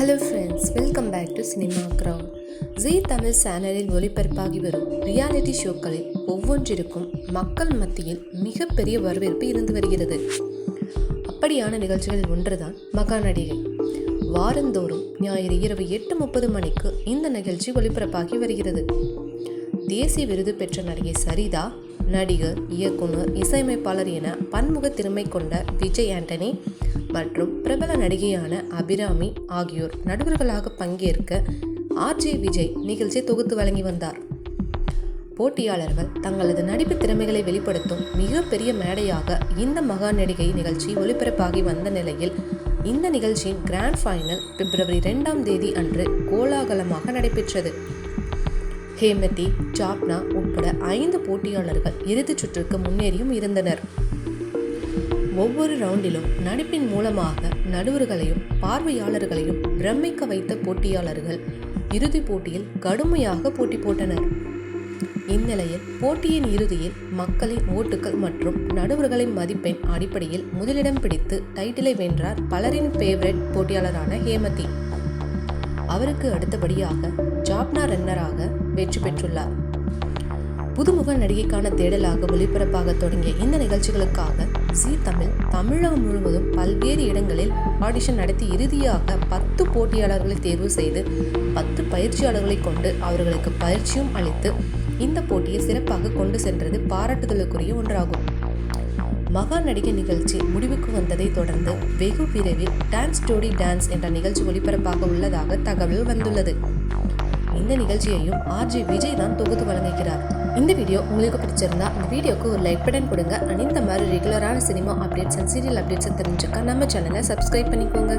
Hello friends, welcome back to cinema ground. Zee Tamil சேனலில் ஒளிபரப்பாகி வரும் ரியாலிட்டி ஷோக்களில் ஒவ்வொன்றிற்கும் மக்கள் மத்தியில் மிகப்பெரிய வரவேற்பு இருந்து வருகிறது. அப்படியான நிகழ்ச்சிகளில் ஒன்றுதான் மகாநடிகை. வாரந்தோறும் ஞாயிறு இரவு 8:30 மணிக்கு இந்த நிகழ்ச்சி ஒளிபரப்பாகி வருகிறது. தேசிய விருது பெற்ற நடிகை சரிதா, நடிகர், இயக்குனர், இசையமைப்பாளர் என பன்முக திறமை கொண்ட விஜய் ஆண்டனி மற்றும் பிரபல நடிகையான அபிராமி ஆகியோர் நடுவர்களாக பங்கேற்க ஆர்ஜே விஜய் நிகழ்ச்சியை தொகுத்து வழங்கி வந்தார். போட்டியாளர்கள் தங்களது நடிப்பு திறமைகளை வெளிப்படுத்தும் மிகப்பெரிய மேடையாக இந்த மகா நடிகை நிகழ்ச்சி ஒளிபரப்பாகி வந்த நிலையில் இந்த நிகழ்ச்சியின் கிராண்ட் ஃபைனல் பிப்ரவரி 2 அன்று கோலாகலமாக நடைபெற்றது. ஹேமதி, ஜாப்னா உட்பட 5 போட்டியாளர்கள் இறுதிச் சுற்றுக்கு முன்னேறியும் இருந்தனர். ஒவ்வொரு ரவுண்டிலும் நடிப்பின் மூலமாக நடுவர்களையும் பார்வையாளர்களையும் பிரமிக்க வைத்த போட்டியாளர்கள் இறுதிப் போட்டியில் கடுமையாக போட்டி போட்டனர். இந்நிலையில் போட்டியின் இறுதியில் மக்களின் ஓட்டுகள் மற்றும் நடுவர்களின் மதிப்பெண் அடிப்படையில் முதலிடம் பிடித்து டைட்டிலை வென்றார் பலரின் ஃபேவரட் போட்டியாளரான ஹேமதி. அவருக்கு அடுத்தபடியாக ஜாப்னா ரன்னராக வெற்றி பெற்றுள்ளார். புதுமுக நடிகைக்கான தேடலாக ஒளிபரப்பாக தொடங்கிய இந்த நிகழ்ச்சிகளுக்காக ஜீ தமிழ் தமிழகம் முழுவதும் பல்வேறு இடங்களில் ஆடிஷன் நடத்தி இறுதியாக 10 போட்டியாளர்களை தேர்வு செய்து 10 பயிற்சியாளர்களை கொண்டு அவர்களுக்கு பயிற்சியும் அளித்து இந்த போட்டியை சிறப்பாக கொண்டு சென்றது பாராட்டுதலுக்குரிய ஒன்றாகும். மகா நடிகை நிகழ்ச்சி முடிவுக்கு வந்ததை தொடர்ந்து வெகு விரைவில் டான்ஸ் ஜோடி டான்ஸ் என்ற நிகழ்ச்சி ஒளிபரப்பாக உள்ளதாக தகவல் வந்துள்ளது. இந்த நிகழ்ச்சியையும் ஆர்ஜே விஜய் தான் தொகுத்து வழங்குகிறார். இந்த வீடியோ உங்களுக்கு பிடிச்சிருந்தா இந்த வீடியோக்கு ஒரு லைக் பட்டன் கொடுங்க. இந்த மாதிரி ரெகுலரான cinema updates and serial updates தெரிஞ்சுக்க நம்ம சேனலை சப்ஸ்கிரைப் பண்ணிக்கோங்க.